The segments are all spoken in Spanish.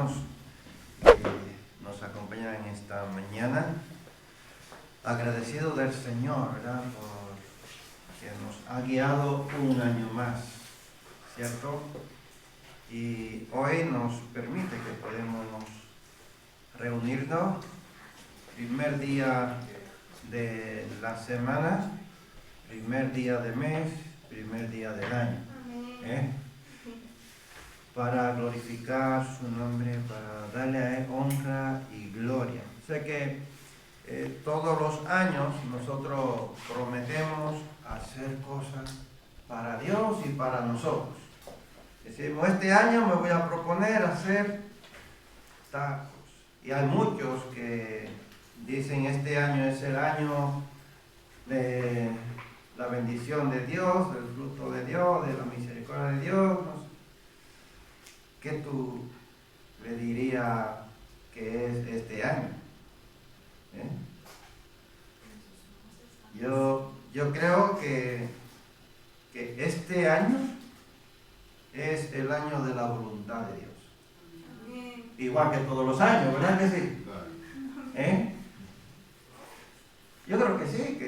hermanos que nos acompañan en esta mañana. Agradecido del Señor, ¿verdad? Porque nos ha guiado un año más, ¿cierto? Y hoy nos permite que podemos reunirnos, primer día de la semana, primer día del mes, primer día del año, para glorificar su nombre, para darle a Él honra y gloria. Sé que todos los años nosotros prometemos hacer cosas para Dios y para nosotros. Decimos, este año me voy a proponer hacer tacos. Y hay muchos que dicen, este año es el año de la bendición de Dios, del fruto de Dios, de la misericordia de Dios. No sé. ¿Qué tú le dirías que es este año? Yo creo que este año es el año de la voluntad de Dios. Igual que todos los años, ¿verdad que sí? Yo creo que sí,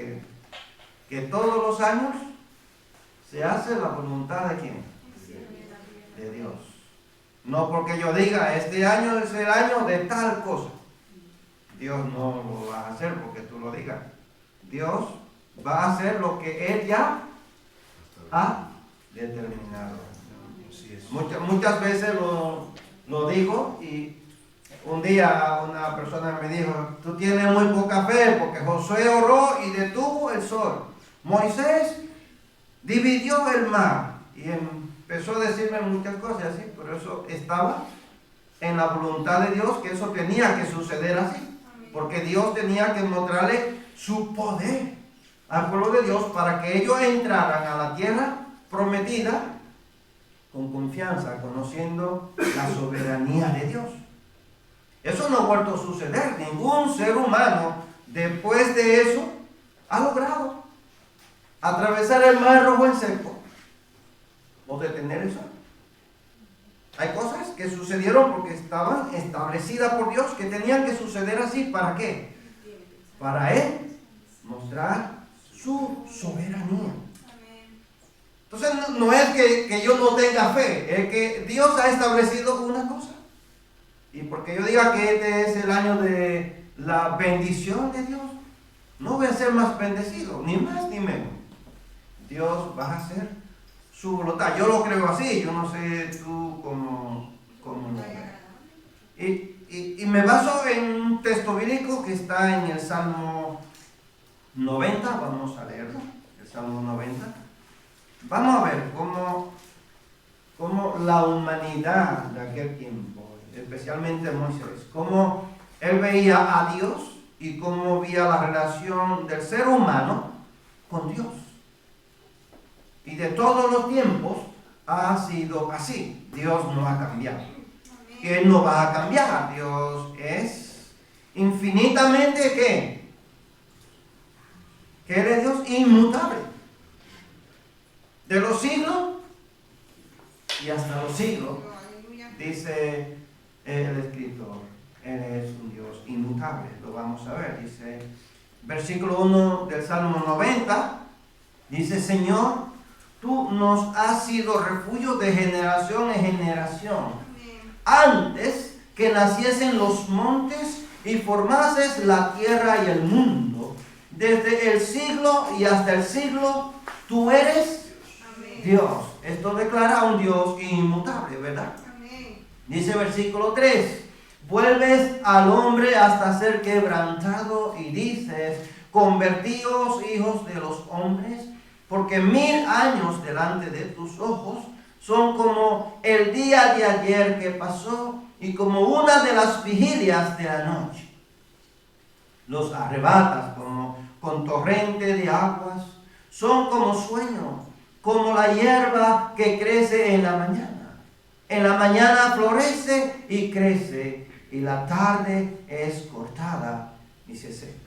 que todos los años se hace la voluntad de ¿quién? De Dios. No porque yo diga, este año es el año de tal cosa. Dios no lo va a hacer porque tú lo digas. Dios va a hacer lo que Él ya ha determinado. Muchas veces lo digo, y un día una persona me dijo, tú tienes muy poca fe porque Josué oró y detuvo el sol. Moisés dividió el mar y empezó a decirme muchas cosas así, pero eso estaba en la voluntad de Dios, que eso tenía que suceder así, porque Dios tenía que mostrarle su poder al pueblo de Dios para que ellos entraran a la tierra prometida con confianza, conociendo la soberanía de Dios. Eso no ha vuelto a suceder. Ningún ser humano después de eso ha logrado atravesar el mar rojo en seco o detener eso. Hay cosas que sucedieron porque estaban establecidas por Dios, que tenían que suceder así. ¿Para qué? Para Él mostrar su soberanía. Entonces no es que yo no tenga fe, es que Dios ha establecido una cosa. Y porque yo diga que este es el año de la bendición de Dios, no voy a ser más bendecido, ni más ni menos. Dios va a hacer su voluntad. Yo lo creo así, yo no sé tú cómo lo ves. Y me baso en un texto bíblico que está en el Salmo 90, vamos a leerlo, el Salmo 90. Vamos a ver cómo la humanidad de aquel tiempo, especialmente Moisés, cómo él veía a Dios y cómo veía la relación del ser humano con Dios. Y de todos los tiempos ha sido así. Dios no ha cambiado. Él no va a cambiar. Dios es infinitamente ¿qué? Que Él es Dios inmutable. De los siglos y hasta los siglos, dice el escritor, Él es un Dios inmutable. Lo vamos a ver. Dice, versículo 1 del Salmo 90, dice, Señor, tú nos has sido refugio de generación en generación. Antes que naciesen los montes y formases la tierra y el mundo, desde el siglo y hasta el siglo, tú eres Dios. Esto declara a un Dios inmutable, ¿verdad? Dice versículo 3, vuelves al hombre hasta ser quebrantado y dices, convertíos hijos de los hombres, porque 1000 años delante de tus ojos son como el día de ayer que pasó y como una de las vigilias de la noche. Los arrebatas como con torrente de aguas, son como sueño, como la hierba que crece en la mañana. En la mañana florece y crece, y la tarde es cortada y se seca.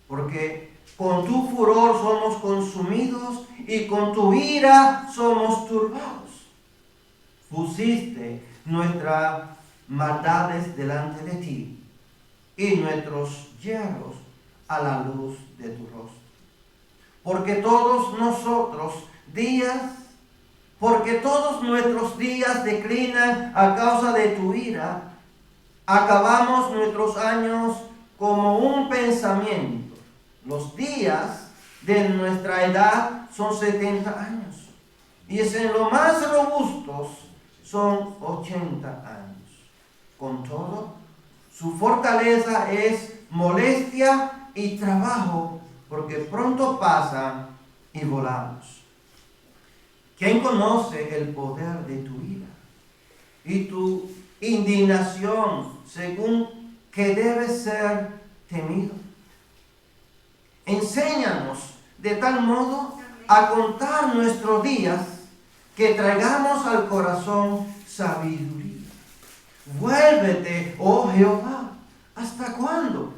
Porque con tu furor somos consumidos y con tu ira somos turbados. Pusiste nuestra maldades delante de ti, y nuestros yerros a la luz de tu rostro. Porque todos nuestros días declinan a causa de tu ira. Acabamos nuestros años como un pensamiento. Los días de nuestra edad son 70 años. Y en los más robustos son 80 años. Con todo, su fortaleza es molestia y trabajo, porque pronto pasan y volamos. ¿Quién conoce el poder de tu ira y tu indignación, según que debe ser temido? Enséñanos de tal modo a contar nuestros días, que traigamos al corazón sabiduría. Vuélvete, oh Jehová, ¿hasta cuándo?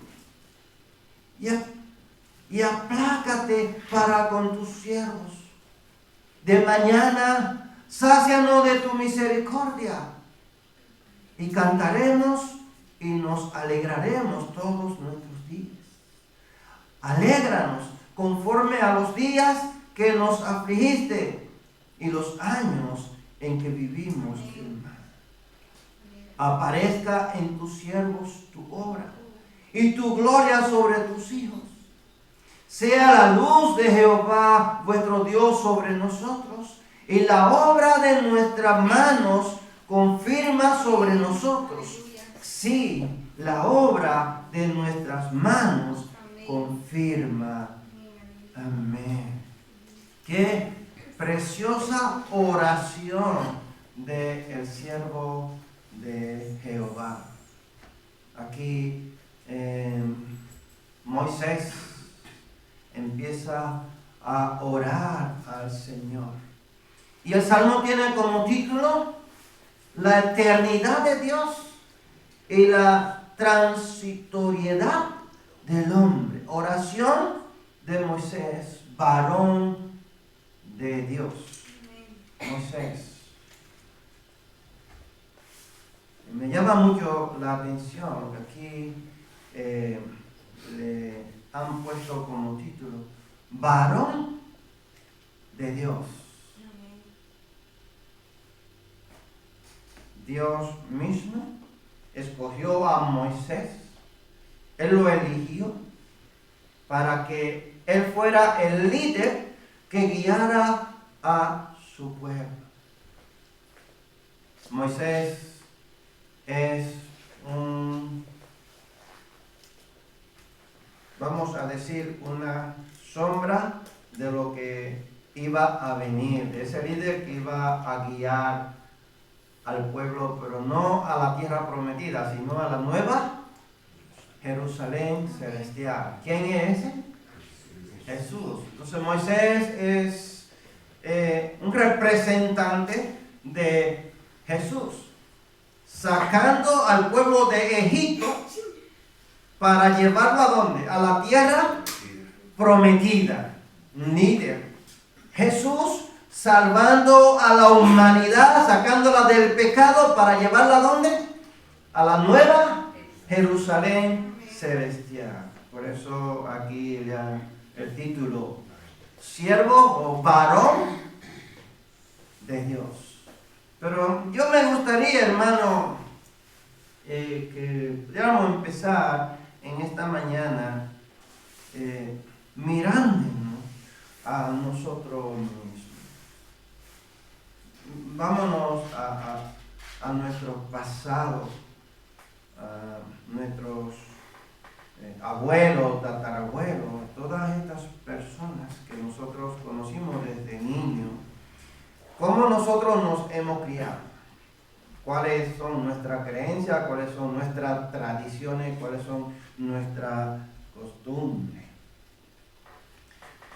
Y aplácate para con tus siervos. De mañana, sácianos de tu misericordia, y cantaremos y nos alegraremos todos nuestros días. Alégranos conforme a los días que nos afligiste y los años en que vivimos en mal. Aparezca en tus siervos tu obra y tu gloria sobre tus hijos. Sea la luz de Jehová vuestro Dios sobre nosotros, y la obra de nuestras manos confirma sobre nosotros. Sí, la obra de nuestras manos confirma. Amén. Qué preciosa oración del siervo de Jehová. Aquí Moisés empieza a orar al Señor. Y el Salmo tiene como título la eternidad de Dios y la transitoriedad del hombre. Oración de Moisés, varón de Dios. Moisés. Me llama mucho la atención que aquí le han puesto como título varón de Dios. Dios mismo escogió a Moisés. Él lo eligió para que él fuera el líder que guiara a su pueblo. Moisés es vamos a decir, una sombra de lo que iba a venir, de ese líder que iba a guiar al pueblo, pero no a la tierra prometida, sino a la nueva Jerusalén celestial. ¿Quién es ese? Jesús. Entonces Moisés es un representante de Jesús, sacando al pueblo de Egipto para llevarlo ¿a dónde? A la tierra prometida. Líder. Jesús salvando a la humanidad, sacándola del pecado para llevarla ¿a dónde? A la nueva Jerusalén celestial. Por eso aquí le dan el título siervo o varón de Dios. Pero yo me gustaría, hermano, que pudiéramos empezar en esta mañana mirándonos a nosotros mismos. Vámonos a nuestro pasado, a nuestros abuelos, tatarabuelos, todas estas personas que nosotros conocimos desde niños. ¿Cómo nosotros nos hemos criado? ¿Cuáles son nuestras creencias? ¿Cuáles son nuestras tradiciones? ¿Cuáles son nuestras costumbres?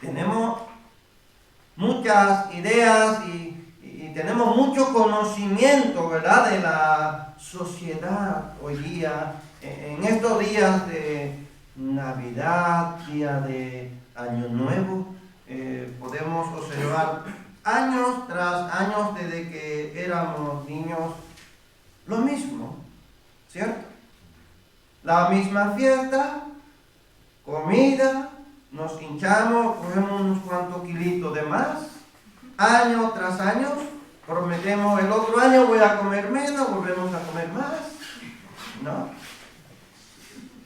Tenemos muchas ideas y tenemos mucho conocimiento, ¿verdad?, de la sociedad hoy día, en estos días de Navidad, día de Año Nuevo. Podemos observar años tras años desde que éramos niños lo mismo. ¿cierto? La misma fiesta, comida, nos hinchamos, cogemos unos cuantos kilitos de más, año tras año, prometemos el otro año voy a comer menos, volvemos a comer más, ¿no?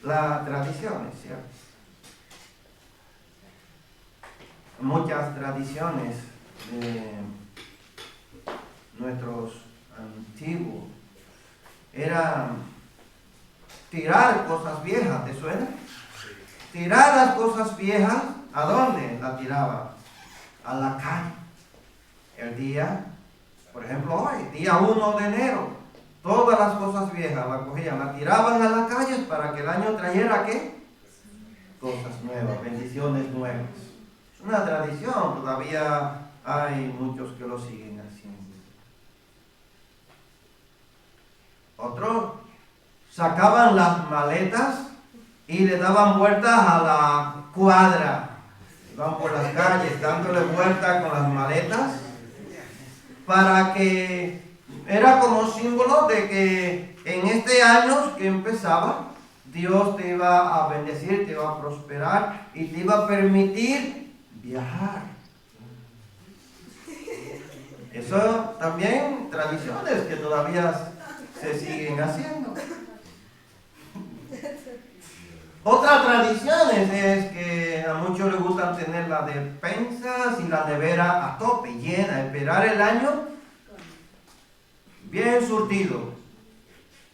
La tradición, ¿cierto? Muchas tradiciones de nuestros antiguos era tirar cosas viejas, ¿te suena? Tirar las cosas viejas, ¿a dónde la tiraba? A la calle. El día, por ejemplo hoy, día 1 de enero, todas las cosas viejas las cogían, las tiraban a las calles para que el año trayera ¿qué? Cosas nuevas, bendiciones nuevas. Es una tradición, todavía hay muchos que lo siguen haciendo. Otros sacaban las maletas y le daban vueltas a la cuadra. Iban por las calles dándole vueltas con las maletas para que era como símbolo de que en este año que empezaba, Dios te iba a bendecir, te iba a prosperar y te iba a permitir viajar. Eso también tradiciones que todavía se siguen haciendo. Otras tradiciones es que a muchos les gustan tener las despensas y la nevera a tope, llena, esperar el año bien surtido,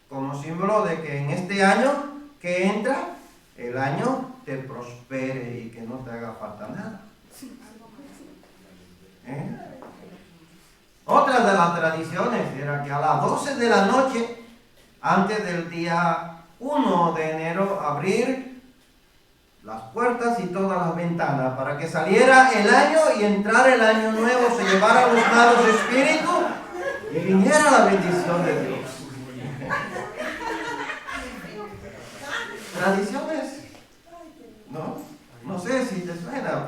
como símbolo de que en este año que entra, el año te prospere y que no te haga falta nada. Otra de las tradiciones era que a las 12 de la noche, antes del día 1 de enero, abrir las puertas y todas las ventanas para que saliera el año y entrara el año nuevo, se llevara los malos espíritus y viniera la bendición de Dios. Tradiciones, no sé si te suena,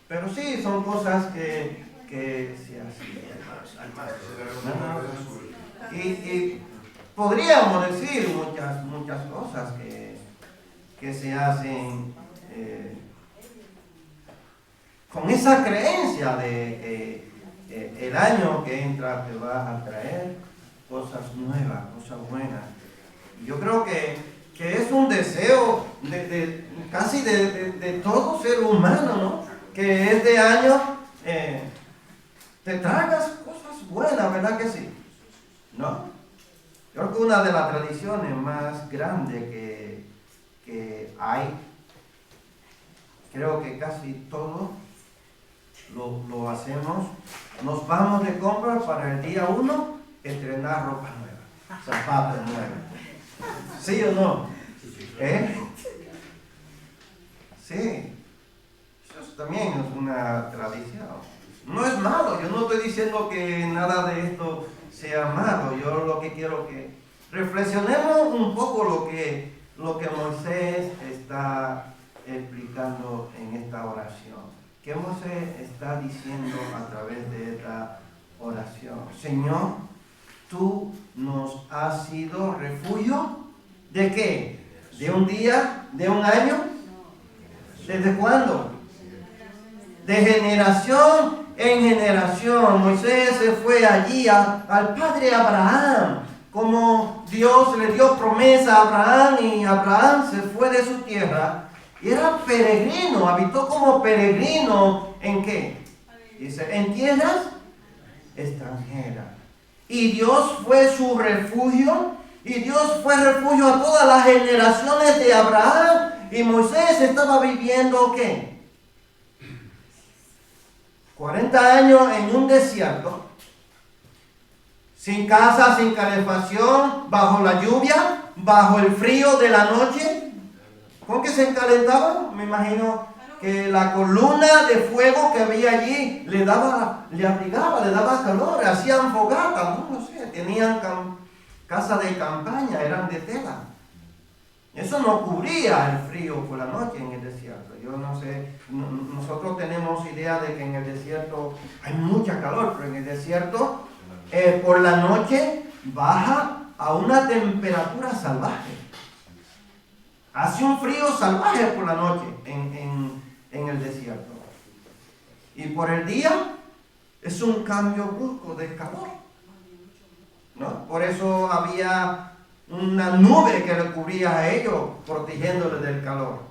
pero sí, son cosas que se hacen. Y podríamos decir muchas cosas que se hacen con esa creencia de que el año que entra te va a traer cosas nuevas, cosas buenas. Y yo creo que es un deseo casi de todo ser humano, ¿no? Que este año te traigas cosas buenas, ¿verdad que sí? ¿No? Yo creo que una de las tradiciones más grandes que hay, creo que casi todos lo hacemos, nos vamos de compras para el día 1 estrenar ropa nueva, zapatos nuevos. ¿Sí o no? Sí, eso también es una tradición. No es malo, yo no estoy diciendo que nada de esto sea malo. Yo lo que quiero que reflexionemos un poco lo que Moisés está explicando en esta oración. ¿Qué Moisés está diciendo a través de esta oración? Señor, tú nos has sido refugio. ¿De qué? ¿De un día? ¿De un año? ¿Desde cuándo? De generación en generación. Moisés se fue allí al padre Abraham, como Dios le dio promesa a Abraham, y Abraham se fue de su tierra y era peregrino, habitó como peregrino. ¿En qué? Dice, en tierras extranjeras. Y Dios fue su refugio, y Dios fue refugio a todas las generaciones de Abraham. Y Moisés estaba viviendo ¿qué? 40 años en un desierto, sin casa, sin calefacción, bajo la lluvia, bajo el frío de la noche. ¿Con qué se encalentaban? Me imagino que la columna de fuego que había allí le abrigaba, le daba calor, hacían fogata, no sé, tenían casa de campaña, eran de tela. Eso no cubría el frío por la noche en el desierto. Yo no sé, nosotros tenemos idea de que en el desierto hay mucha calor, pero en el desierto por la noche baja a una temperatura salvaje. Hace un frío salvaje por la noche en el desierto. Y por el día es un cambio brusco de calor, ¿no? Por eso había una nube que le cubría a ellos, protegiéndole del calor.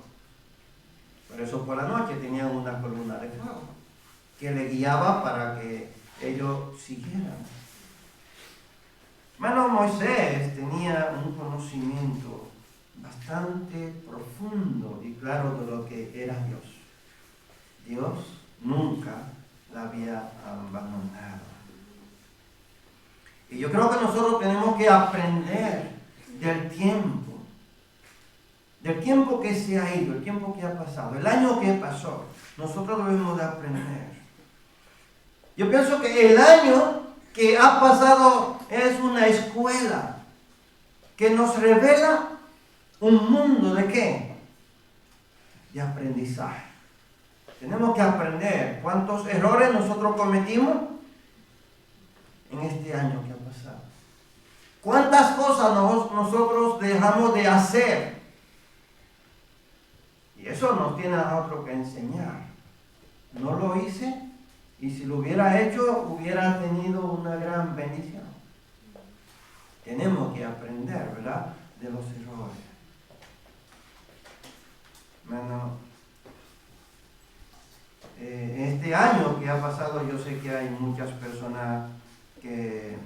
Por eso por la noche tenían una columna de fuego que le guiaba para que ellos siguieran. Hermano, Moisés tenía un conocimiento bastante profundo y claro de lo que era Dios. Dios nunca la había abandonado. Y yo creo que nosotros tenemos que aprender del tiempo que se ha ido, el tiempo que ha pasado, el año que pasó. Nosotros debemos de aprender. Yo pienso que el año que ha pasado es una escuela que nos revela un mundo de ¿qué? De aprendizaje. Tenemos que aprender cuántos errores nosotros cometimos en este año que ha pasado. Cuántas cosas nosotros dejamos de hacer. Y eso nos tiene a otro que enseñar. No lo hice y si lo hubiera hecho hubiera tenido una gran bendición. Tenemos que aprender, ¿verdad? De los errores. Bueno, este año que ha pasado, yo sé que hay muchas personas que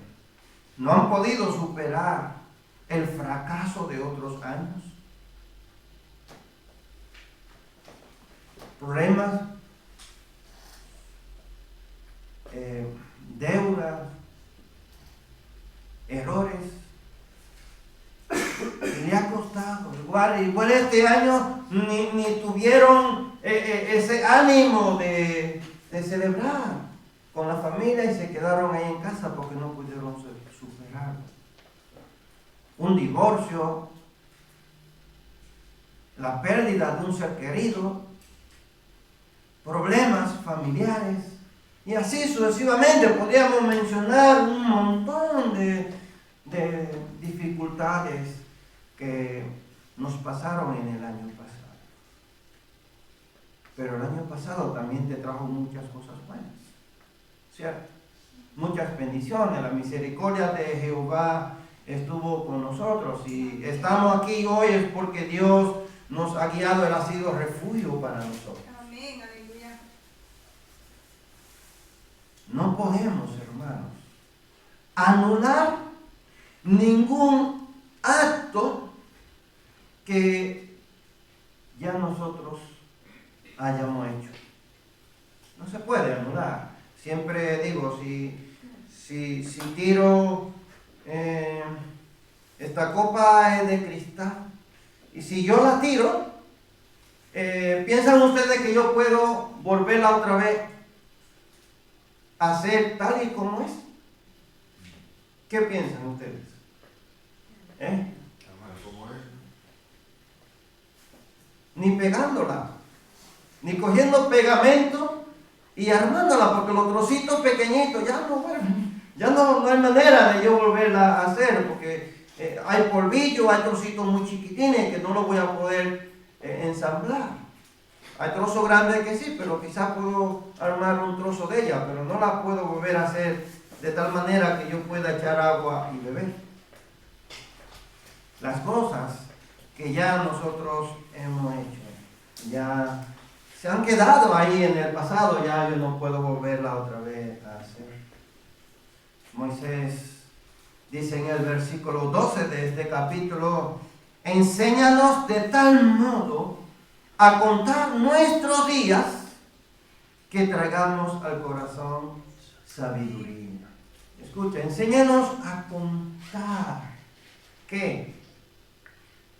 no han podido superar el fracaso de otros años. Problemas, deudas, errores. Y le ha costado. Igual este año ni tuvieron ese ánimo de celebrar con la familia y se quedaron ahí en casa porque no pudieron superarlo. Un divorcio, la pérdida de un ser querido, problemas familiares y así sucesivamente. Podríamos mencionar un montón de dificultades que nos pasaron en el año pasado. Pero el año pasado también te trajo muchas cosas buenas, ¿cierto? Muchas bendiciones. La misericordia de Jehová estuvo con nosotros y estamos aquí hoy es porque Dios nos ha guiado. Él ha sido refugio para nosotros. Amén, aleluya. No podemos, hermanos, anular ningún acto que ya nosotros hayamos hecho. No se puede anular. Siempre digo, si tiro esta copa es de cristal y si yo la tiro, ¿piensan ustedes que yo puedo volverla otra vez a hacer tal y como es? ¿Qué piensan ustedes? Ni pegándola, ni cogiendo pegamento y armándola, porque los trocitos pequeñitos ya no hay manera de yo volverla a hacer, porque hay polvillo, hay trocitos muy chiquitines que no los voy a poder ensamblar. Hay trozos grandes que sí, pero quizás puedo armar un trozo de ella, pero no la puedo volver a hacer de tal manera que yo pueda echar agua y beber. Las cosas que ya nosotros hemos hecho, ya se han quedado ahí en el pasado, ya yo no puedo volverla otra vez a hacer. Moisés dice en el versículo 12 de este capítulo: enséñanos de tal modo a contar nuestros días que traigamos al corazón sabiduría. Escucha, enséñanos a contar ¿qué?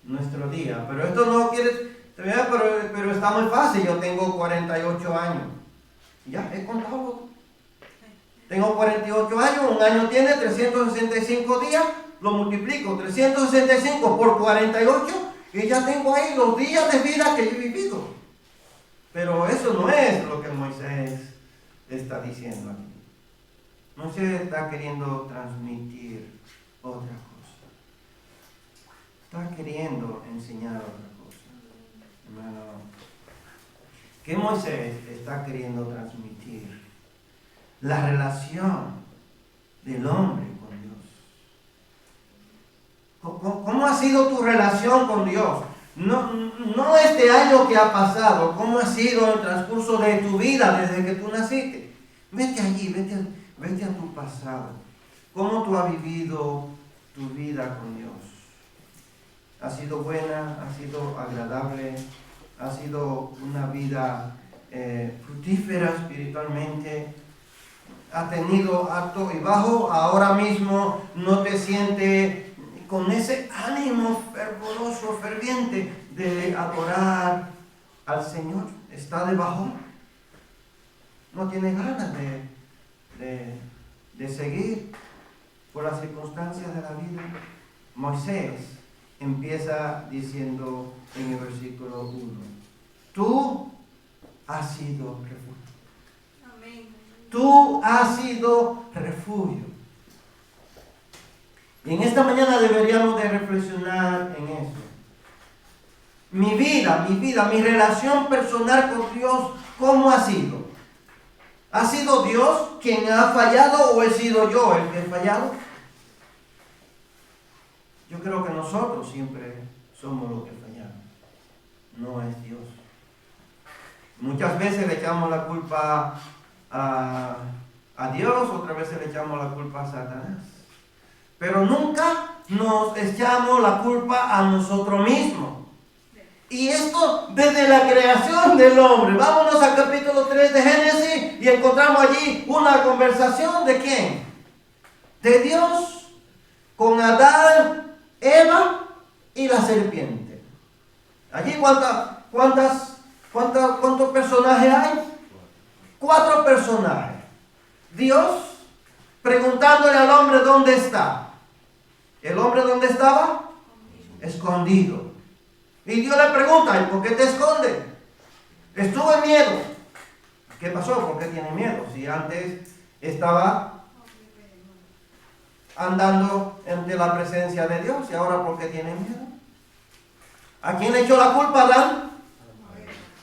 Nuestro día. Pero esto no quiere, pero está muy fácil. Yo tengo 48 años. Ya he contado. Tengo 48 años, un año tiene 365 días, lo multiplico 365 por 48 y ya tengo ahí los días de vida que yo he vivido. Pero eso no es lo que Moisés está diciendo aquí. Moisés está queriendo transmitir otra cosa. está queriendo enseñar otra cosa. Hermano, ¿qué Moisés está queriendo transmitir? La relación del hombre con Dios. ¿Cómo ha sido tu relación con Dios? No este año que ha pasado, ¿cómo ha sido el transcurso de tu vida desde que tú naciste? Vete allí, vete a tu pasado. ¿Cómo tú has vivido tu vida con Dios? ¿Ha sido buena? ¿Ha sido agradable? ¿Ha sido una vida fructífera espiritualmente? ¿Ha tenido alto y bajo? Ahora mismo no te sientes con ese ánimo fervoroso, ferviente de adorar al Señor. ¿Está de bajón? No tiene ganas de seguir por las circunstancias de la vida. Moisés empieza diciendo en el versículo 1, tú has sido refugio. Amén. Tú has sido refugio. Y en esta mañana deberíamos de reflexionar en eso. Mi vida, mi relación personal con Dios, ¿cómo ha sido? ¿Ha sido Dios quien ha fallado o he sido yo el que he fallado? Yo creo que nosotros siempre somos los que fallamos, no es Dios. Muchas veces le echamos la culpa a Dios, otras veces le echamos la culpa a Satanás. Pero nunca nos echamos la culpa a nosotros mismos. Y esto desde la creación del hombre. Vámonos al capítulo 3 de Génesis y encontramos allí una conversación ¿de quién? De Dios con Adán, Eva y la serpiente. Allí ¿cuántos personajes hay? 4 personajes. Dios preguntándole al hombre dónde está. ¿El hombre dónde estaba? Escondido. Y Dios le pregunta, ¿y por qué te escondes? Estuvo en miedo. ¿Qué pasó? ¿Por qué tiene miedo? Si antes estaba andando ante la presencia de Dios, ¿y ahora por qué tiene miedo? ¿A quién le echó la culpa, Adán?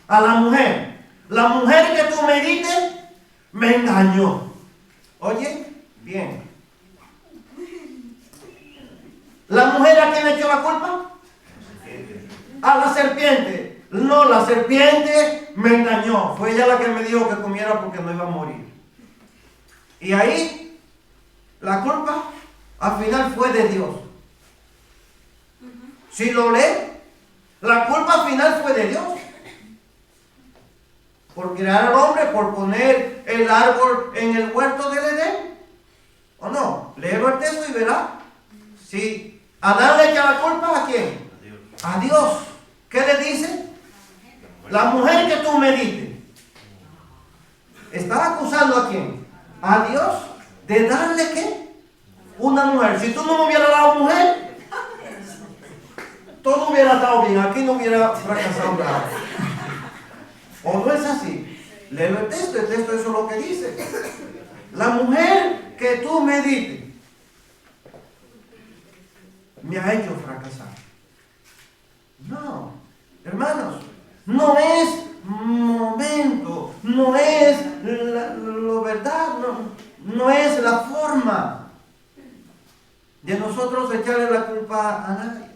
A la mujer. La mujer que tú me diste me engañó. Oye, bien. ¿La mujer a quién le echó la culpa? A la serpiente. No, la serpiente me engañó. Fue ella la que me dijo que comiera porque no iba a morir. Y ahí, la culpa al final fue de Dios. Si lo lee, la culpa al final fue de Dios. Por crear al hombre, por poner el árbol en el huerto del Edén. ¿O no? Léelo el texto y verá. Si Adán le echa la culpa ¿a quién? A Dios. ¿Qué le dice? La mujer que tú me diste. ¿Está acusando a quién? A Dios de darle ¿qué? Una mujer. Si tú no me hubieras dado mujer, todo hubiera estado bien. Aquí no hubiera fracasado nada. ¿O no es así? Léelo el texto eso es lo que dice. La mujer que tú me diste me ha hecho fracasar. No, hermanos, no es momento, no es lo verdad, no es la forma de nosotros echarle la culpa a nadie.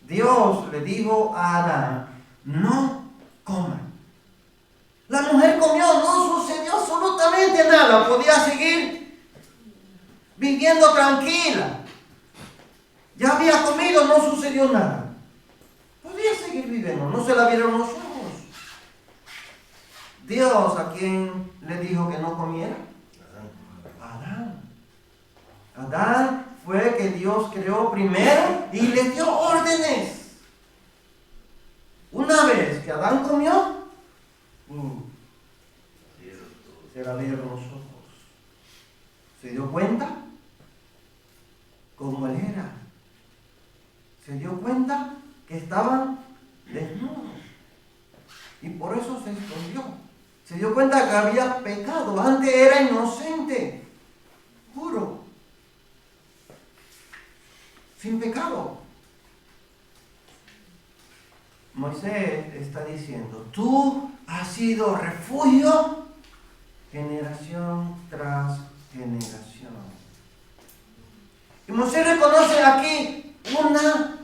Dios le dijo a Adán, no coman. La mujer comió, no sucedió absolutamente nada, podía seguir viviendo tranquila. Ya había comido, no sucedió nada. Podía seguir viviendo, no se la vieron los ojos. Dios, ¿a quién le dijo que no comiera? Adán. Adán fue que Dios creó primero y le dio órdenes. Una vez que Adán comió, se la vieron los ojos. ¿Se dio cuenta? Cómo él era. Se dio cuenta que estaban desnudos. Y por eso se escondió. Se dio cuenta que había pecado. Antes era inocente, puro, sin pecado. Moisés está diciendo, tú has sido refugio generación tras generación. Y Moisés reconoce aquí una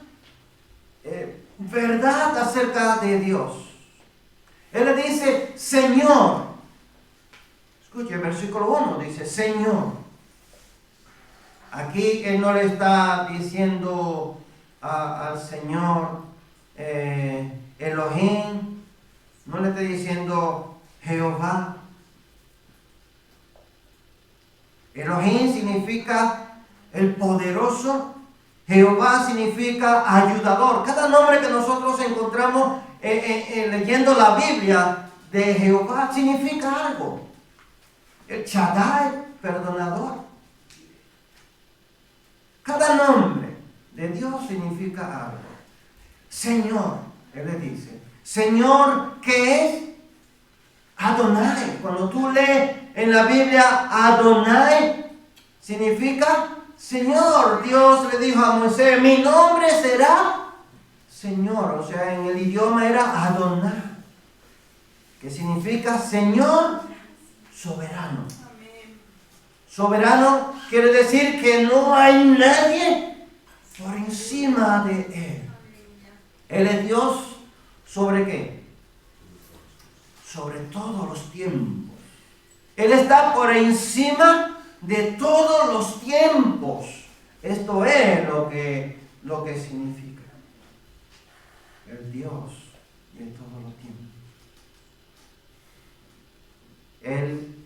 verdad acerca de Dios. Él le dice, Señor. Escuche, el versículo 1 dice, Señor. Aquí él no le está diciendo al Señor Elohim, no le está diciendo Jehová. Elohim significa el poderoso, Jehová significa ayudador. Cada nombre que nosotros encontramos leyendo la Biblia de Jehová significa algo. El Shaddai, perdonador. Cada nombre de Dios significa algo. Señor, Él le dice, Señor, ¿qué es? Adonai. Cuando tú lees en la Biblia Adonai, significa Señor. Dios le dijo a Moisés, mi nombre será Señor. O sea, en el idioma era Adonai, que significa Señor soberano. Soberano quiere decir que no hay nadie por encima de Él. Él es Dios sobre qué? Sobre todos los tiempos. Él está por encima de todos los tiempos. Esto es lo que significa el Dios de todos los tiempos.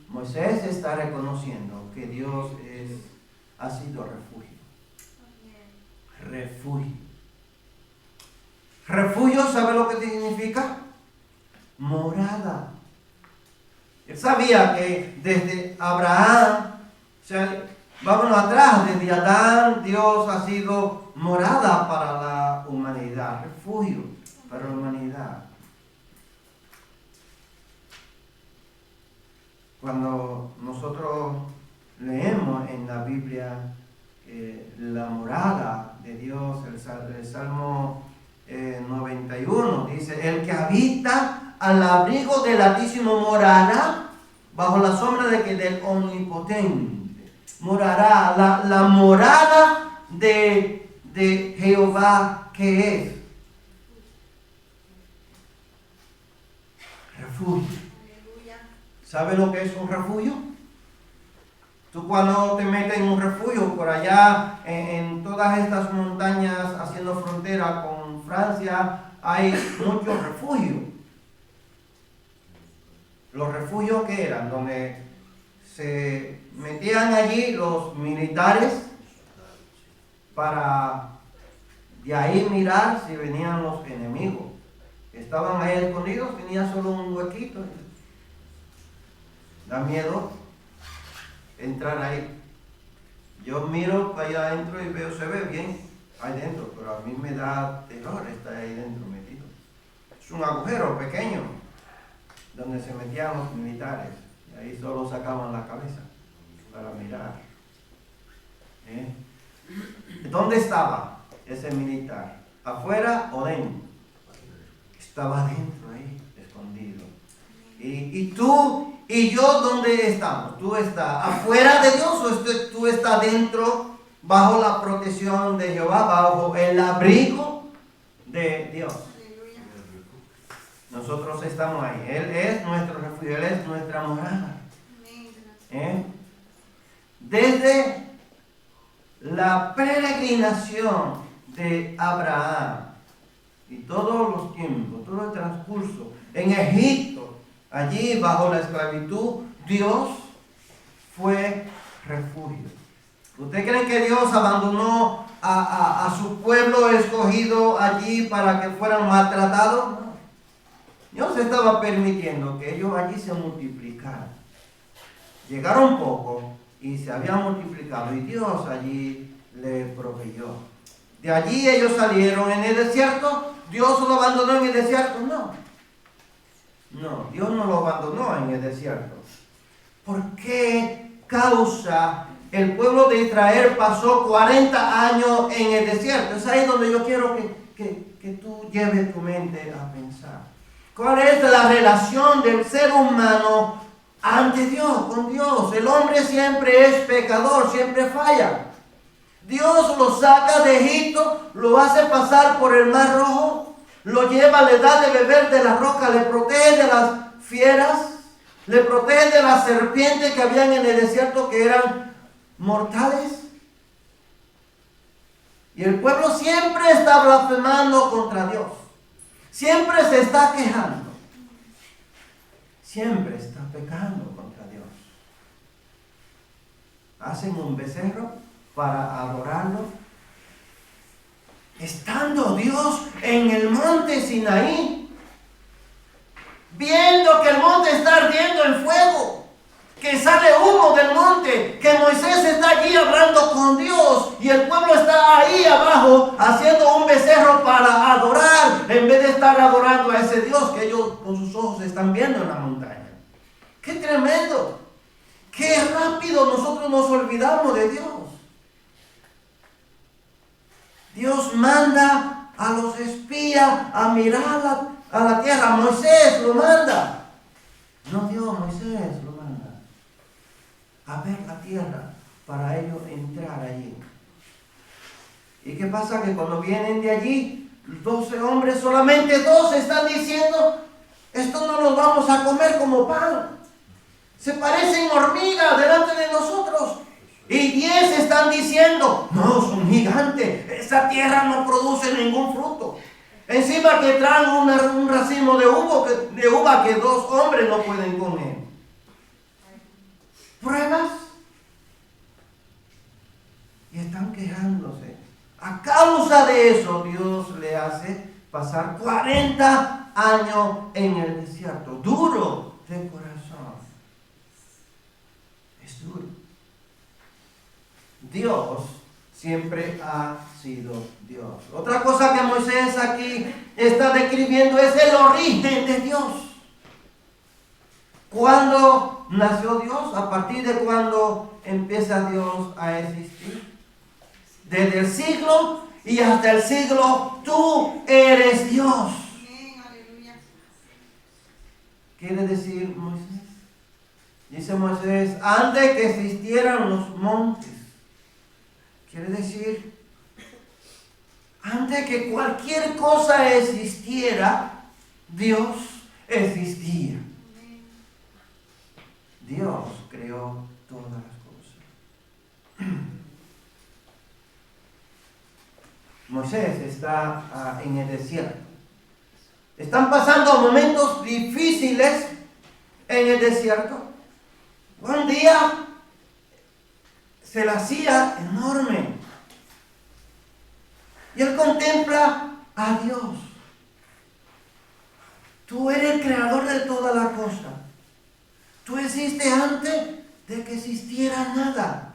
Moisés está reconociendo que Dios ha sido refugio. Refugio. Refugio, ¿sabe lo que significa? Morada. Él sabía que desde Abraham, o sea, vámonos atrás, desde Adán, Dios ha sido morada para la humanidad, refugio para la humanidad. Cuando nosotros leemos en la Biblia la morada de Dios, el Salmo 91 dice, el que habita al abrigo del Altísimo morará bajo la sombra del Omnipotente. Morará, la morada de Jehová, ¿qué es? Refugio. ¿Sabe lo que es un refugio? Tú cuando te metes en un refugio por allá en todas estas montañas haciendo frontera con Francia, hay muchos refugios. Los refugios que eran donde se metían allí los militares para de ahí mirar si venían los enemigos. Estaban ahí escondidos, tenía solo un huequito. Da miedo entrar ahí. Yo miro para allá adentro y veo, se ve bien ahí dentro, pero a mí me da terror estar ahí dentro metido. Es un agujero pequeño donde se metían los militares y ahí solo sacaban la cabeza para mirar. ¿Dónde estaba ese militar? ¿Afuera o dentro? Estaba dentro ahí, escondido. Y tú y yo, ¿dónde estamos? ¿Tú estás afuera de Dios o tú estás dentro, bajo la protección de Jehová, bajo el abrigo de Dios? Nosotros estamos ahí. Él es nuestro refugio, Él es nuestra morada. Desde la peregrinación de Abraham y todos los tiempos, todo el transcurso en Egipto, allí bajo la esclavitud, Dios fue refugio. ¿Usted cree que Dios abandonó a su pueblo escogido allí para que fueran maltratados? No. Dios estaba permitiendo que ellos allí se multiplicaran. Llegaron poco y se habían multiplicado y Dios allí le proveyó. De allí ellos salieron en el desierto. ¿Dios lo abandonó en el desierto? No. No, Dios no lo abandonó en el desierto. ¿Por qué causa el pueblo de Israel pasó 40 años en el desierto. Es ahí donde yo quiero que tú lleves tu mente a pensar. ¿Cuál es la relación del ser humano ante Dios, con Dios? El hombre siempre es pecador, siempre falla. Dios lo saca de Egipto, lo hace pasar por el Mar Rojo, lo lleva, le da de beber de la roca, le protege de las fieras, le protege de las serpientes que habían en el desierto que eran mortales. Y el pueblo siempre está blasfemando contra Dios. Siempre se está quejando. Siempre está pecando contra Dios. Hacen un becerro para adorarlo. Estando Dios en el monte Sinaí, viendo que el monte está ardiendo en fuego, que sale humo del monte, que Moisés está allí hablando con Dios y el pueblo está ahí abajo haciendo un becerro para adorar, en vez de estar adorando a ese Dios que ellos con sus ojos están viendo en la montaña. ¡Qué tremendo! ¡Qué rápido nosotros nos olvidamos de Dios! Dios manda a los espías a mirar a la tierra. Moisés lo manda. No Dios, Moisés lo manda a ver la tierra para ellos entrar allí. ¿Y qué pasa? Que cuando vienen de allí, 12 hombres, solamente 2 están diciendo, esto no lo vamos a comer como pan. Se parecen hormigas delante de nosotros. Y 10 están diciendo, no, son gigantes, esa tierra no produce ningún fruto. Encima que traen un racimo de uva que 2 hombres no pueden comer. ¿Pruebas? Y están quejándose. A causa de eso, Dios le hace pasar 40 años en el desierto. Duro de corazón. Es duro. Dios siempre ha sido Dios. Otra cosa que Moisés aquí está describiendo es el origen de Dios. ¿Cuándo nació Dios? A partir de cuándo empieza Dios a existir. Desde el siglo y hasta el siglo tú eres Dios. ¿Quiere decir Moisés? Dice Moisés, antes que existieran los montes. Quiere decir, antes que cualquier cosa existiera, Dios existía. Dios creó todas las cosas. Moisés está en el desierto. Están pasando momentos difíciles en el desierto. Un día se le hacía enorme. Y él contempla a Dios. Tú eres el creador de toda la cosa. Tú existes antes de que existiera nada.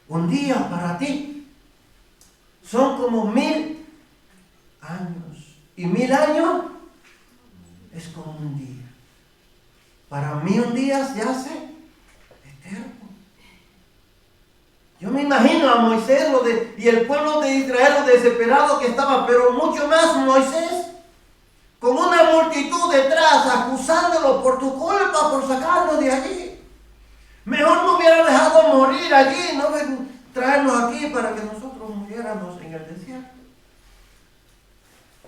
Un día para ti son como 1000 años. Y 1000 años es como un día. Para mí un día se hace eterno. Yo me imagino a Moisés y el pueblo de Israel lo desesperado que estaba, pero mucho más Moisés, con una multitud detrás, acusándolo por tu culpa, por sacarlo de allí. Mejor no hubiera dejado morir allí, no traernos aquí para que nosotros muriéramos en el desierto.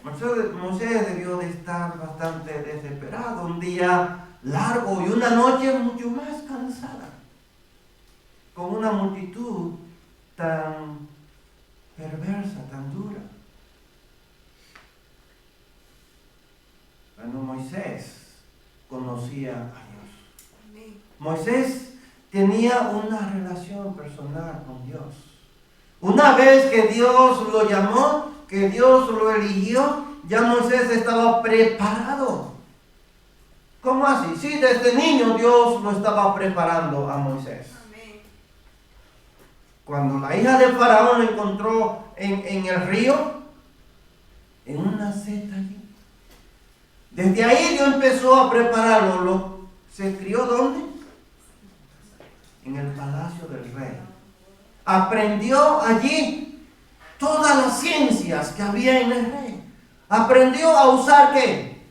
Moisés debió de estar bastante desesperado, un día largo y una noche mucho más cansada, con una multitud tan perversa, tan dura. Bueno, Moisés conocía a Dios. Moisés tenía una relación personal con Dios. Una vez que Dios lo llamó, que Dios lo eligió, ya Moisés estaba preparado. ¿Cómo así? Sí, desde niño Dios lo estaba preparando a Moisés. Cuando la hija de Faraón lo encontró en el río, en una seta allí. Desde ahí Dios empezó a prepararlo. ¿Se crió dónde? en el palacio del rey. Aprendió allí todas las ciencias que había en el rey. Aprendió a usar ¿qué?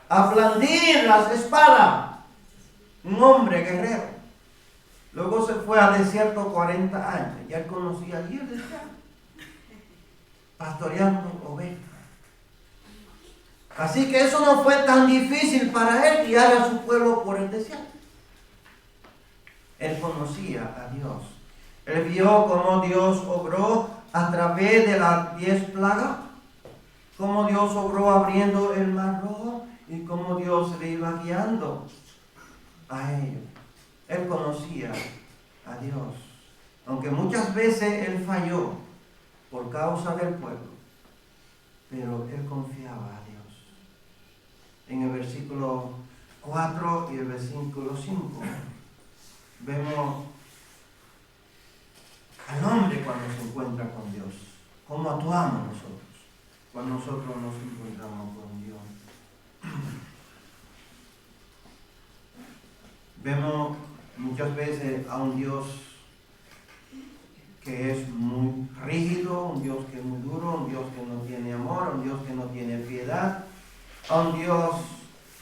A blandir las espadas. Un hombre guerrero. Luego se fue al desierto 40 años. Ya él conocía allí el desierto. Pastoreando ovejas. Así que eso no fue tan difícil para él guiar a su pueblo por el desierto. Él conocía a Dios. Él vio cómo Dios obró a través de las 10 plagas. Cómo Dios obró abriendo el mar rojo y cómo Dios le iba guiando a ellos. Él conocía a Dios. Aunque muchas veces él falló por causa del pueblo, pero él confiaba a Dios. En el versículo 4 y el versículo 5 vemos al hombre cuando se encuentra con Dios, cómo actuamos nosotros cuando nosotros nos encontramos con Dios. Vemos muchas veces a un Dios que es muy rígido, un Dios que es muy duro, un Dios que no tiene amor, un Dios que no tiene piedad, a un Dios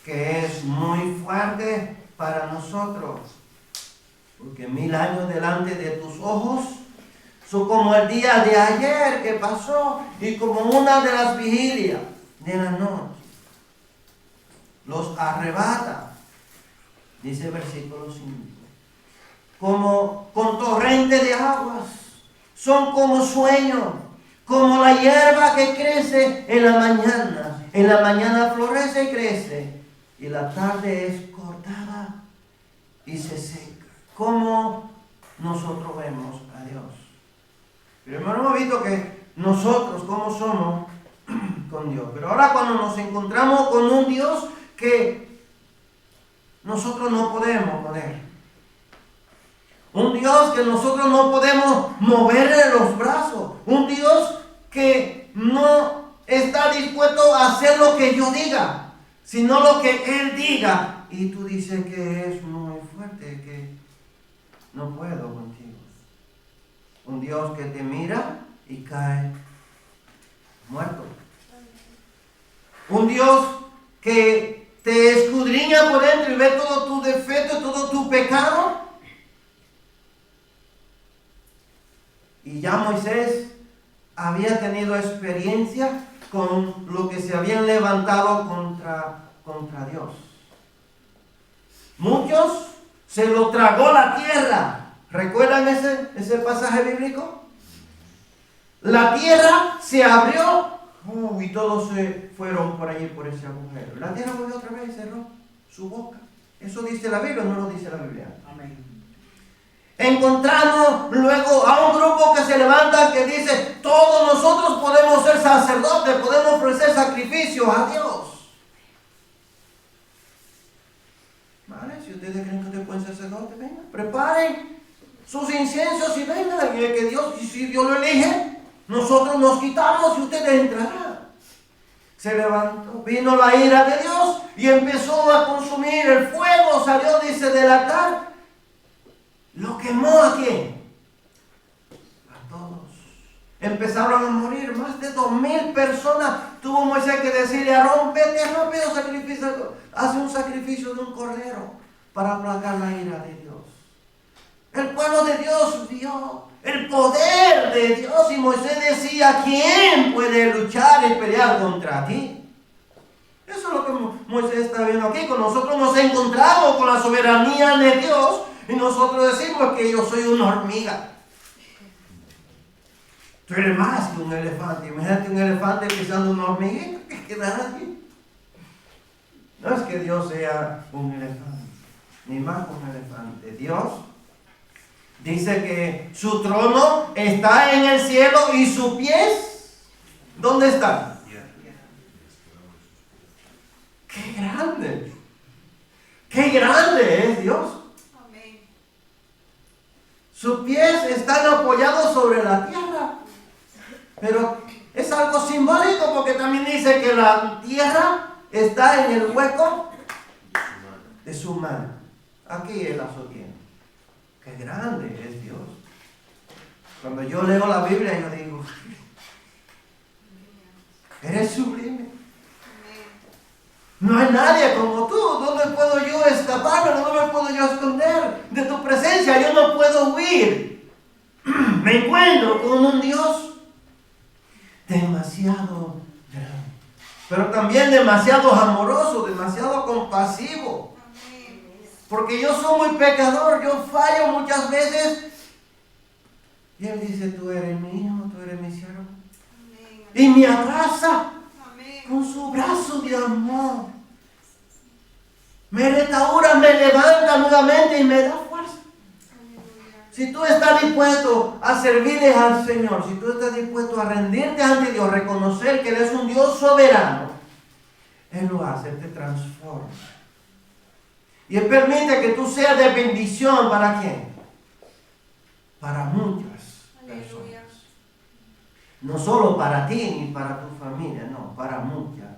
que es muy fuerte para nosotros. Porque 1000 años delante de tus ojos son como el día de ayer que pasó y como una de las vigilias de la noche. Los arrebata, dice el versículo 5, como con torrente de aguas, son como sueño, como la hierba que crece en la mañana florece y crece, y la tarde es cortada y se seca. Como nosotros vemos a Dios. Pero hermano, hemos visto que nosotros cómo somos con Dios. Pero ahora cuando nos encontramos con un Dios que nosotros no podemos poner. Un Dios que nosotros no podemos moverle los brazos. Un Dios que no está dispuesto a hacer lo que yo diga, sino lo que Él diga. Y tú dices que es muy fuerte, que no puedo contigo. Un Dios que te mira y cae muerto. Un Dios que te escudriña por dentro y ve todo tu defecto, todo tu pecado. Y ya Moisés había tenido experiencia con lo que se habían levantado contra Dios. Muchos se lo tragó la tierra. ¿Recuerdan ese pasaje bíblico? La tierra se abrió y todos se fueron por allí, por ese agujero. La tierra volvió otra vez y cerró su boca. Eso dice la Biblia, no lo dice la Biblia. Amén. Encontramos luego a un grupo que se levanta que dice: todos nosotros podemos ser sacerdotes, podemos ofrecer sacrificios a Dios. ¿Vale? Si ustedes creen que ustedes pueden ser sacerdotes, vengan, preparen sus inciensos y vengan. Y que Dios, y si Dios lo elige, nosotros nos quitamos y ustedes entrarán. Se levantó, vino la ira de Dios y empezó a consumir el fuego. Salió, dice, del altar. ¿Lo quemó a quién? A todos. Empezaron a morir más de 2000 personas. Tuvo Moisés que decirle a Aarón: vete rápido, hace un sacrificio de un cordero para aplacar la ira de Dios. El pueblo de Dios vio el poder de Dios y Moisés decía: ¿quién puede luchar y pelear contra ti? Eso es lo que Moisés está viendo aquí. Con nosotros nos encontramos con la soberanía de Dios y nosotros decimos que yo soy una hormiga. Tú eres más que un elefante. Imagínate un elefante pisando una hormiga, ¿qué quedará aquí? No es que Dios sea un elefante, ni más que un elefante. Dios dice que su trono está en el cielo y sus pies, ¿dónde están? ¡Qué grande! ¡Qué grande es Dios! Sus pies están apoyados sobre la tierra. Pero es algo simbólico porque también dice que la tierra está en el hueco de su mano. Aquí Él la sostiene. qué grande es Dios. Cuando yo leo la Biblia, yo digo, eres sublime. No hay nadie como tú. ¿Dónde puedo yo escaparme? ¿Dónde me puedo yo esconder de tu presencia? Yo no puedo huir. Me encuentro con un Dios demasiado grande, pero también demasiado amoroso, demasiado compasivo. Porque yo soy muy pecador, yo fallo muchas veces. Y Él dice, tú eres mi hijo, tú eres mi siervo. Y me abraza con su brazo de amor. Me restaura, me levanta nuevamente y me da fuerza. Si tú estás dispuesto a servirle al Señor, si tú estás dispuesto a rendirte ante Dios, reconocer que Él es un Dios soberano, Él lo hace, Él te transforma. Y Él permite que tú seas de bendición. ¿Para quién? Para muchas personas. No solo para ti ni para tu familia, no, para muchas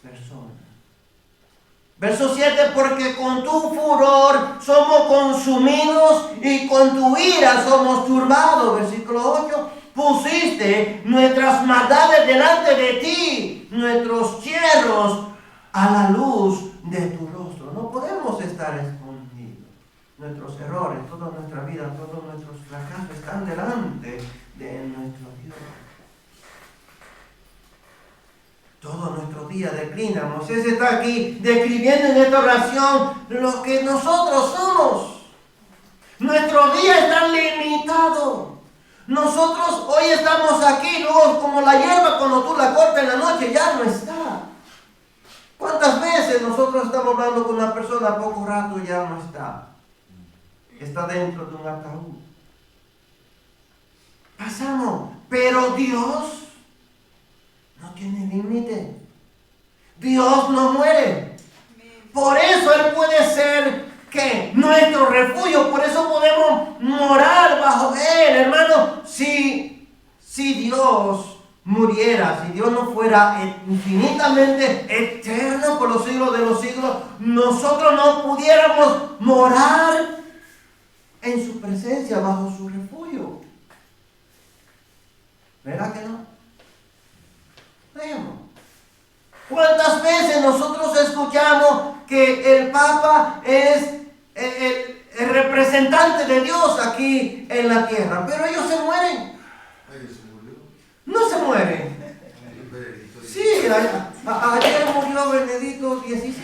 personas. Verso 7, porque con tu furor somos consumidos y con tu ira somos turbados. Versículo 8, pusiste nuestras maldades delante de ti, nuestros yerros a la luz de tu rostro. No podemos estar escondidos. Nuestros errores, toda nuestra vida, todos nuestros fracasos están delante de nuestro Dios. Todo nuestro día declina. Moisés está aquí describiendo en esta oración lo que nosotros somos. Nuestro día está limitado. Nosotros hoy estamos aquí, luego como la hierba cuando tú la cortas en la noche ya no está. ¿Cuántas veces nosotros estamos hablando con una persona, a poco rato ya no está? Está dentro de un ataúd. Pasamos, pero Dios no tiene límite. Dios no muere. Por eso Él puede ser, ¿qué? Nuestro refugio. Por eso podemos morar bajo Él, hermano. Si Dios muriera, si Dios no fuera infinitamente eterno por los siglos de los siglos, nosotros no pudiéramos morar en su presencia, bajo su refugio. ¿Verdad que no? Veamos. ¿Cuántas veces nosotros escuchamos que el Papa es el representante de Dios aquí en la tierra? Pero ellos se mueren. No se mueren. Sí, ayer murió Benedicto XVI.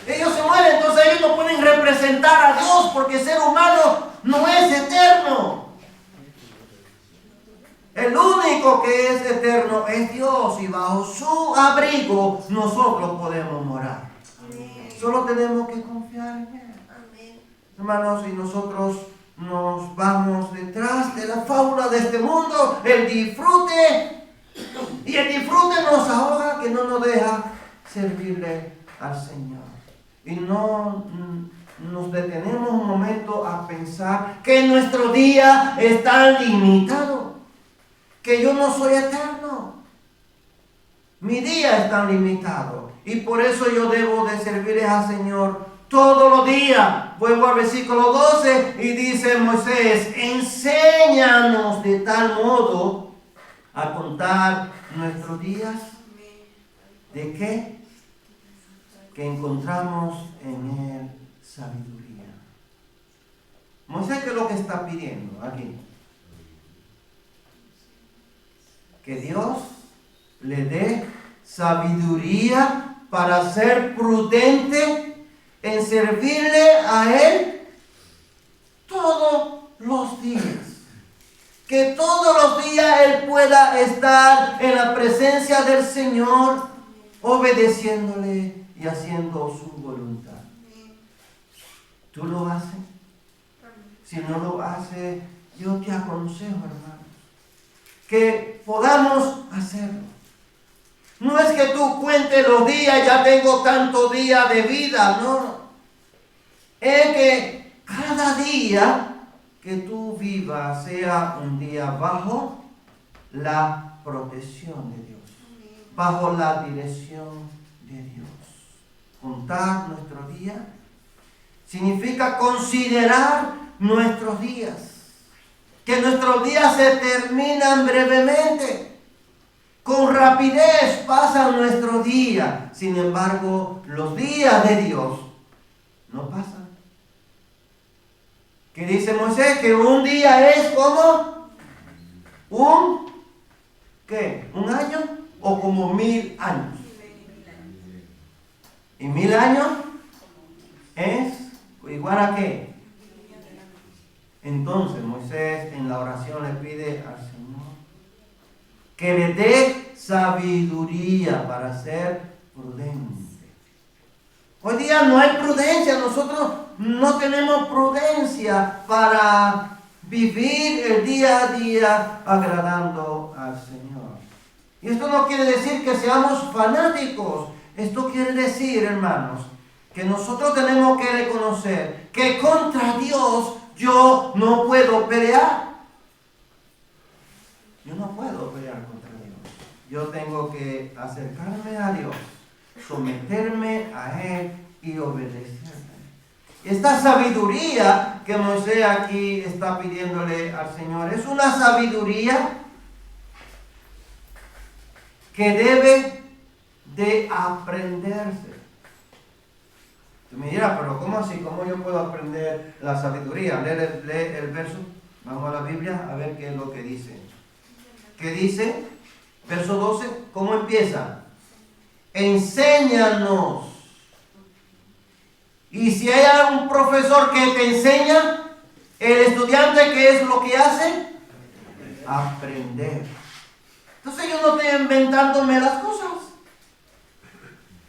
Ellos se mueren, entonces ellos no pueden representar a Dios porque el ser humano no es eterno. El único que es eterno es Dios y bajo su abrigo nosotros podemos morar. Amén. Solo tenemos que confiar en Él. Amén. Hermanos, si nosotros nos vamos detrás de la fábula de este mundo, el disfrute, y el disfrute nos ahoga, que no nos deja servirle al Señor. Y no nos detenemos un momento a pensar que nuestro día está limitado, que yo no soy eterno. Mi día está limitado y por eso yo debo de servirle al Señor todos los días. Vuelvo al versículo 12 y dice Moisés, enséñanos de tal modo a contar nuestros días. ¿De qué? Que encontramos en Él sabiduría. Moisés, ¿qué es lo que está pidiendo aquí? Que Dios le dé sabiduría para ser prudente en servirle a Él todos los días. Que todos los días Él pueda estar en la presencia del Señor, obedeciéndole y haciendo su voluntad. ¿Tú lo haces? Si no lo haces, yo te aconsejo, hermano, que podamos hacerlo. No es que tú cuentes los días, ya tengo tantos días de vida, no. Es que cada día que tú vivas sea un día bajo la protección de Dios, bajo la dirección de Dios. Contar nuestro día significa considerar nuestros días. Que nuestros días se terminan brevemente. Con rapidez pasan nuestros días. Sin embargo, los días de Dios no pasan. ¿Qué dice Moisés? Que un día es como ¿qué? ¿Un año? ¿O como 1000 años? ¿Y 1000 años? ¿Es igual a qué? Entonces Moisés en la oración le pide al Señor que le dé sabiduría para ser prudente. Hoy día no hay prudencia, nosotros no tenemos prudencia para vivir el día a día agradando al Señor. Y esto no quiere decir que seamos fanáticos, esto quiere decir, hermanos, que nosotros tenemos que reconocer que contra Dios yo no puedo pelear. Yo no puedo pelear contra Dios. Yo tengo que acercarme a Dios, someterme a Él y obedecerle. Esta sabiduría que Moisés aquí está pidiéndole al Señor es una sabiduría que debe de aprenderse. Tú me dirás, pero ¿cómo así? ¿Cómo yo puedo aprender la sabiduría? Lee el verso. Vamos a la Biblia a ver qué es lo que dice. ¿Qué dice? Verso 12. ¿Cómo empieza? Enséñanos. Y si hay algún profesor que te enseña, el estudiante, ¿qué es lo que hace? Aprender. Entonces yo no estoy inventándome las cosas.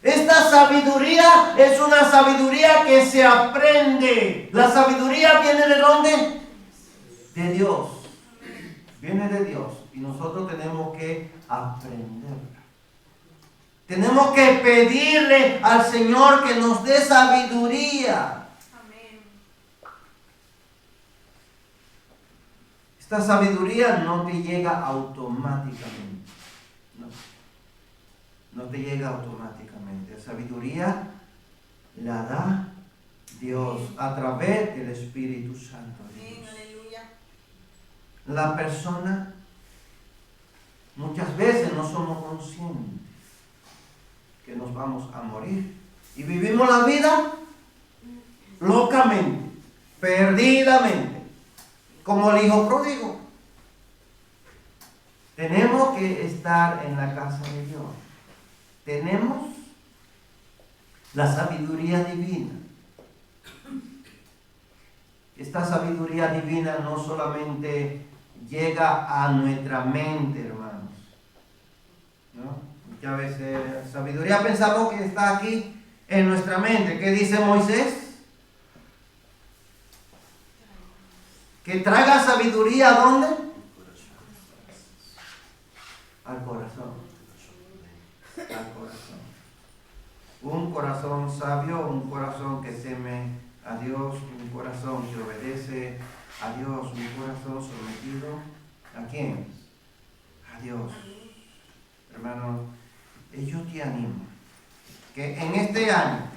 Esta sabiduría es una sabiduría que se aprende. La sabiduría viene ¿de dónde? De Dios. Viene de Dios. Y nosotros tenemos que aprenderla. Tenemos que pedirle al Señor que nos dé sabiduría. Amén. Esta sabiduría no te llega automáticamente. No te llega automáticamente. La sabiduría la da Dios a través del Espíritu Santo de Dios. La persona muchas veces no somos conscientes que nos vamos a morir y vivimos la vida locamente, perdidamente, como el hijo pródigo. Tenemos que estar en la casa de Dios. Tenemos la sabiduría divina. Esta sabiduría divina no solamente llega a nuestra mente, hermanos, ¿no? Muchas veces sabiduría pensamos que está aquí en nuestra mente. ¿Qué dice Moisés? Que traiga sabiduría ¿a dónde? Al corazón. Al corazón. Un corazón sabio, un corazón que teme a Dios, un corazón que obedece a Dios, un corazón sometido ¿a quién? A Dios. Hermano, yo te animo que en este año,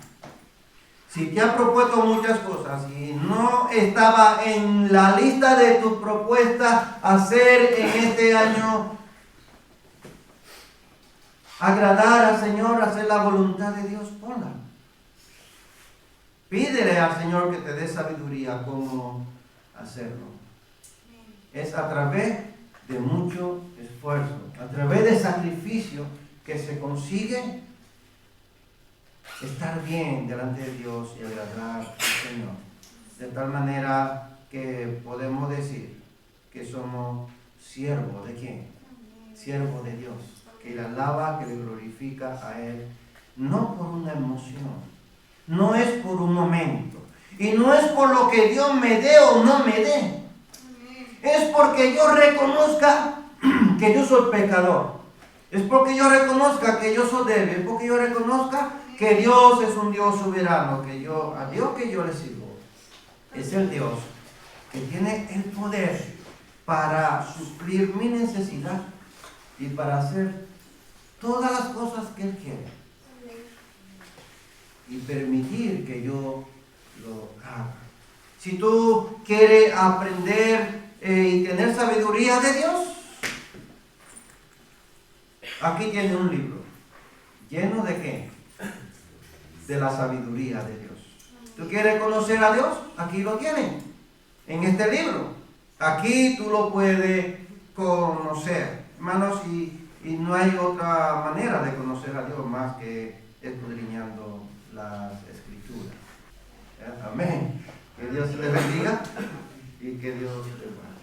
si te has propuesto muchas cosas y no estaba en la lista de tus propuestas hacer en este año, agradar al Señor, hacer la voluntad de Dios, ponla. Pídele al Señor que te dé sabiduría cómo hacerlo. Es a través de mucho esfuerzo, a través de sacrificio que se consigue estar bien delante de Dios y agradar al Señor. De tal manera que podemos decir que somos siervos de quién? Siervos de Dios, que le alaba, que le glorifica a Él, no por una emoción, no es por un momento, y no es por lo que Dios me dé o no me dé, es porque yo reconozca que yo soy pecador, es porque yo reconozca que yo soy débil, es porque yo reconozca que Dios es un Dios soberano, que a Dios que yo le sirvo es el Dios que tiene el poder para suplir mi necesidad y para hacer todas las cosas que Él quiere y permitir que yo lo haga. Si tú quieres aprender y tener sabiduría de Dios, aquí tiene un libro. ¿Lleno de qué? De la sabiduría de Dios. ¿Tú quieres conocer a Dios? Aquí lo tienes. En este libro. Aquí tú lo puedes conocer. Hermanos, y no hay otra manera de conocer a Dios más que escudriñando las Escrituras. Amén. Que Dios les bendiga y que Dios les guarde.